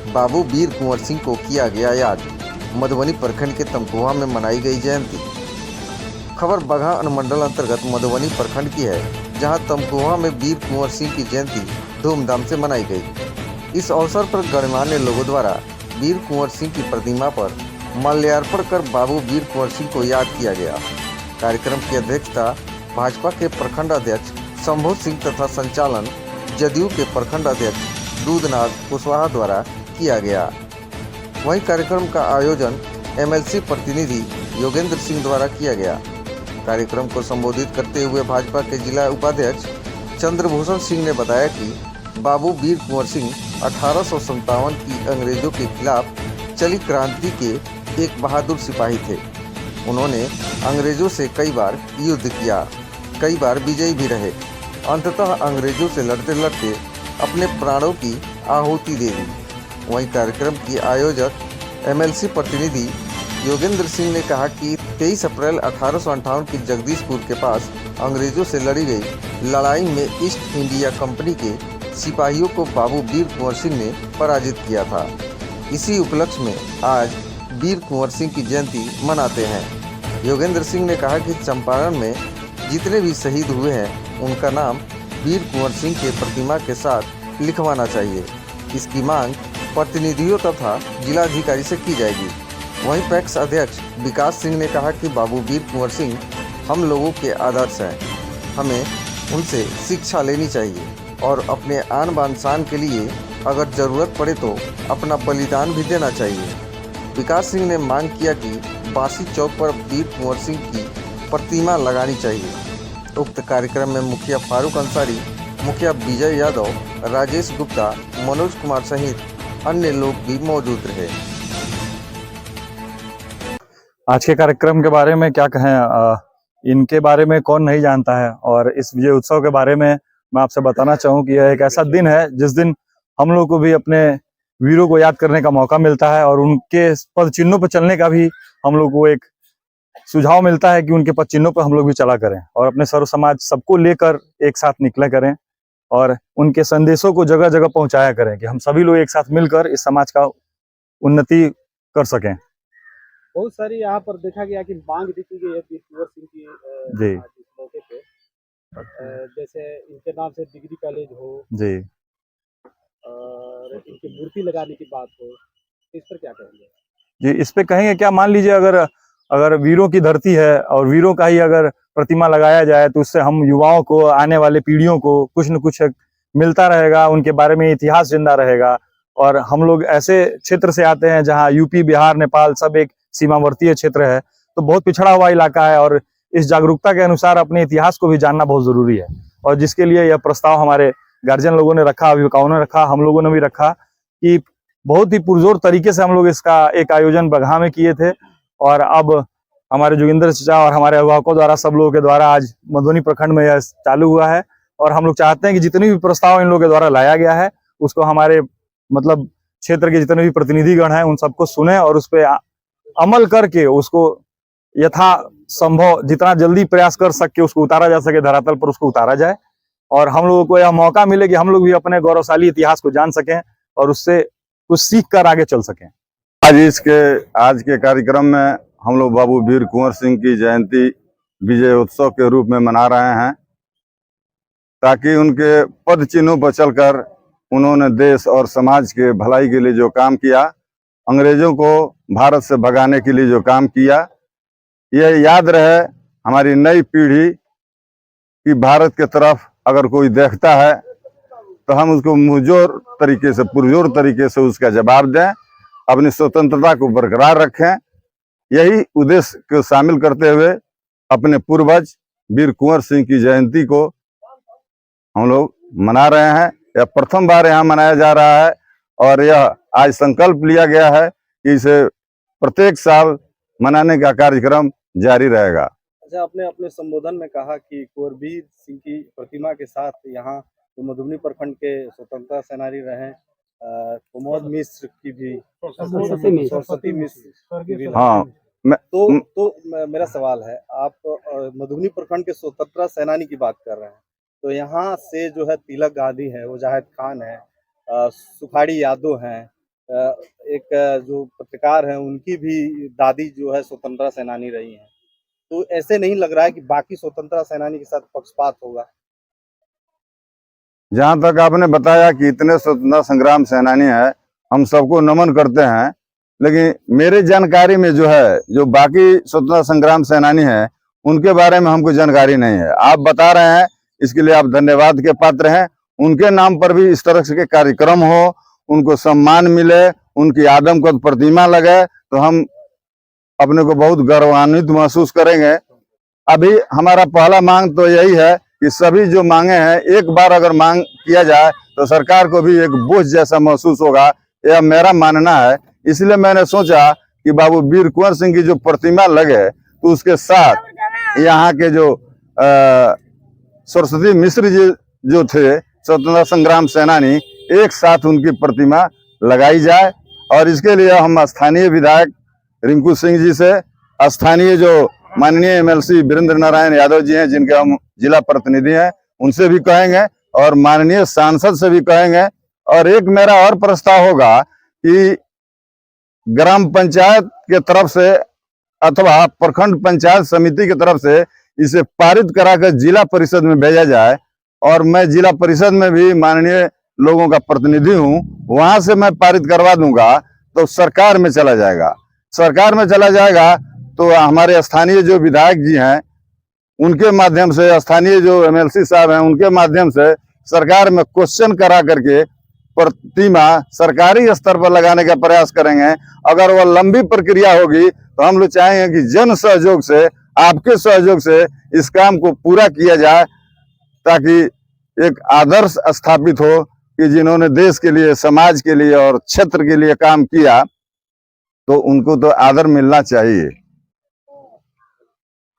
बाबू वीर कुंवर सिंह को किया गया याद। मधुबनी प्रखंड के तमकुआ में मनाई गई जयंती। खबर बगहा अनुमंडल अंतर्गत मधुबनी प्रखंड की है, जहां तमकुआ में वीर कुंवर सिंह की जयंती धूमधाम से मनाई गई। इस अवसर पर गणमान्य लोगों द्वारा वीर कुंवर सिंह की प्रतिमा पर माल्यार्पण कर बाबू वीर कुंवर सिंह को याद किया गया। कार्यक्रम की अध्यक्षता भाजपा के प्रखंड अध्यक्ष शंभू सिंह तथा संचालन जदयू के प्रखंड अध्यक्ष दूधनाथ कुशवाहा द्वारा किया गया। वहीं कार्यक्रम का आयोजन एमएलसी प्रतिनिधि योगेंद्र सिंह द्वारा किया गया। कार्यक्रम को संबोधित करते हुए भाजपा के जिला उपाध्यक्ष चंद्रभूषण सिंह ने बताया कि बाबू वीर कुंवर सिंह 1857 की अंग्रेजों के खिलाफ चली क्रांति के एक बहादुर सिपाही थे। उन्होंने अंग्रेजों से कई बार युद्ध किया, कई बार विजयी भी रहे। अंततः अंग्रेजों से लड़ते लड़ते अपने प्राणों की आहुति दे दी। वहीं कार्यक्रम की आयोजक एमएलसी प्रतिनिधि योगेंद्र सिंह ने कहा कि 23 अप्रैल 1858 की जगदीशपुर के पास अंग्रेजों से लड़ी गई लड़ाई में ईस्ट इंडिया कंपनी के सिपाहियों को बाबू वीर कुंवर सिंह ने पराजित किया था। इसी उपलक्ष्य में आज वीर कुंवर सिंह की जयंती मनाते हैं। योगेंद्र सिंह ने कहा कि चंपारण में जितने भी शहीद हुए हैं उनका नाम वीर कुंवर सिंह के प्रतिमा के साथ लिखवाना चाहिए। इसकी मांग प्रतिनिधियों तथा जिलाधिकारी से की जाएगी। वहीं पैक्स अध्यक्ष विकास सिंह ने कहा कि बाबू वीर कुंवर सिंह हम लोगों के आदर्श हैं। हमें उनसे शिक्षा लेनी चाहिए और अपने आन बान शान के लिए अगर जरूरत पड़े तो अपना बलिदान भी देना चाहिए। विकास सिंह ने मांग किया कि बासी चौक पर वीर कुंवर सिंह की प्रतिमा लगानी चाहिए। उक्त कार्यक्रम में मुखिया फारूक अंसारी, मुखिया विजय यादव, राजेश गुप्ता, मनोज कुमार सहित अन्य लोग भी मौजूद रहे। आज के कार्यक्रम के बारे में क्या कहें, इनके बारे में कौन नहीं जानता है। और इस विजय उत्सव के बारे में मैं आपसे बताना चाहूँ कि यह एक ऐसा दिन है जिस दिन हम लोग को भी अपने वीरों को याद करने का मौका मिलता है और उनके पद चिन्हों पर चलने का भी हम लोग को एक सुझाव मिलता है कि उनके पद चिन्हों पर हम लोग भी चला करें और अपने सर्व समाज सबको लेकर एक साथ निकला करें और उनके संदेशों को जगह जगह पहुंचाया करें कि हम सभी लोग एक साथ मिलकर इस समाज का उन्नति कर सकें। बहुत सारी यहाँ पर देखा गया कि मांग भी की गई है वीर कुंवर सिंह की जी आज इस मौके पे, जैसे इनके नाम से डिग्री कॉलेज हो जी और इनकी मूर्ति लगाने की बात हो, इस पर क्या कहेंगे? जी इस पे कहेंगे क्या, मान लीजिए अगर वीरों की धरती है और वीरों का ही अगर प्रतिमा लगाया जाए तो उससे हम युवाओं को, आने वाले पीढ़ियों को कुछ न कुछ मिलता रहेगा, उनके बारे में इतिहास जिंदा रहेगा। और हम लोग ऐसे क्षेत्र से आते हैं जहाँ यूपी, बिहार, नेपाल सब एक सीमावर्तीय क्षेत्र है, तो बहुत पिछड़ा हुआ इलाका है और इस जागरूकता के अनुसार अपने इतिहास को भी जानना बहुत जरूरी है। और जिसके लिए यह प्रस्ताव हमारे गार्जियन लोगों ने रखा, अभिभावकों ने रखा, हम लोगों ने भी रखा कि बहुत ही पुरजोर तरीके से हम लोग इसका एक आयोजन बगहा में किए थे। और अब हमारे जोगिंदर चाचा और हमारे अभिभावकों द्वारा, सब लोगों के द्वारा आज मधुबनी प्रखंड में यह चालू हुआ है। और हम लोग चाहते हैं कि जितने भी प्रस्ताव इन लोगों के द्वारा लाया गया है उसको हमारे मतलब क्षेत्र के जितने भी प्रतिनिधिगण हैं उन सबको सुने और उस पर अमल करके उसको यथा संभव जितना जल्दी प्रयास कर सके उसको उतारा जा सके, धरातल पर उसको उतारा जाए और हम लोगों को यह मौका मिले कि हम लोग भी अपने गौरवशाली इतिहास को जान सकें और उससे कुछ सीख कर आगे चल सकें। आज के कार्यक्रम में हम लोग बाबू वीर कुंवर सिंह की जयंती विजय उत्सव के रूप में मना रहे हैं, ताकि उनके पद चिन्हों पर चलकर उन्होंने देश और समाज के भलाई के लिए जो काम किया, अंग्रेजों को भारत से भगाने के लिए जो काम किया, यह याद रहे हमारी नई पीढ़ी कि भारत के तरफ अगर कोई देखता है तो हम उसको मुंहजोर तरीके से, पुरजोर तरीके से उसका जवाब दें, अपनी स्वतंत्रता को बरकरार रखें। यही उद्देश्य को शामिल करते हुए अपने पूर्वज वीर कुंवर सिंह की जयंती को हम लोग मना रहे हैं। यह प्रथम बार यहाँ मनाया जा रहा है और यह आज संकल्प लिया गया है कि इसे प्रत्येक साल मनाने का कार्यक्रम जारी रहेगा। अच्छा, आपने अपने संबोधन में कहा कि कुंवर वीर सिंह की प्रतिमा के साथ यहाँ तो मधुबनी प्रखंड के स्वतंत्रता सेनानी रहे प्रमोद मिश्र की भी, सरस्वती मिश्र की भी। हाँ, मेरा सवाल है, आप मधुबनी प्रखंड के स्वतंत्रता सेनानी की बात कर रहे हैं, तो यहाँ से जो है तिलक गांधी है, वो जाहिद खान है, सुखाड़ी यादव हैं, एक जो पत्रकार हैं उनकी भी दादी जो है स्वतंत्रता सेनानी रही हैं, तो ऐसे नहीं लग रहा है कि बाकी स्वतंत्रता सेनानी के साथ पक्षपात होगा? जहां तक आपने बताया कि इतने स्वतंत्रता संग्राम सेनानी है, हम सबको नमन करते हैं, लेकिन मेरे जानकारी में जो है, जो बाकी स्वतंत्रता संग्राम सेनानी है, उनके बारे में हमको जानकारी नहीं है। आप बता रहे हैं, इसके लिए आप धन्यवाद के पात्र हैं। उनके नाम पर भी इस तरह के कार्यक्रम हो, उनको सम्मान मिले, उनकी आदमकद प्रतिमा लगे, तो हम अपने को बहुत गौरवान्वित महसूस करेंगे। अभी हमारा पहला मांग तो यही है कि सभी जो मांगे हैं, एक बार अगर मांग किया जाए तो सरकार को भी एक बोझ जैसा महसूस होगा, यह मेरा मानना है। इसलिए मैंने सोचा कि बाबू वीर कुंवर सिंह की जो प्रतिमा लगे, तो उसके साथ यहाँ के जो सरस्वती मिश्र जी जो थे स्वतंत्रता संग्राम सेनानी, एक साथ उनकी प्रतिमा लगाई जाए। और इसके लिए हम स्थानीय विधायक रिंकू सिंह जी से, स्थानीय जो माननीय MLC वीरेंद्र नारायण यादव जी हैं, जिनके हम जिला प्रतिनिधि हैं, उनसे भी कहेंगे और माननीय सांसद से भी कहेंगे। और एक मेरा और प्रस्ताव होगा कि ग्राम पंचायत के तरफ से अथवा प्रखंड पंचायत समिति की तरफ से इसे पारित कराकर जिला परिषद में भेजा जाए। और मैं जिला परिषद में भी माननीय लोगों का प्रतिनिधि हूं, वहां से मैं पारित करवा दूंगा, तो सरकार में चला जाएगा। सरकार में चला जाएगा तो हमारे स्थानीय जो विधायक जी हैं, उनके माध्यम से, स्थानीय जो MLC साहब हैं, उनके माध्यम से सरकार में क्वेश्चन करा करके प्रतिमा सरकारी स्तर पर लगाने का प्रयास करेंगे। अगर वह लंबी प्रक्रिया होगी तो हम लोग चाहेंगे कि जन सहयोग से, आपके सहयोग से इस काम को पूरा किया जाए, ताकि एक आदर्श स्थापित हो कि जिन्होंने देश के लिए, समाज के लिए और क्षेत्र के लिए काम किया, तो उनको तो आदर मिलना चाहिए।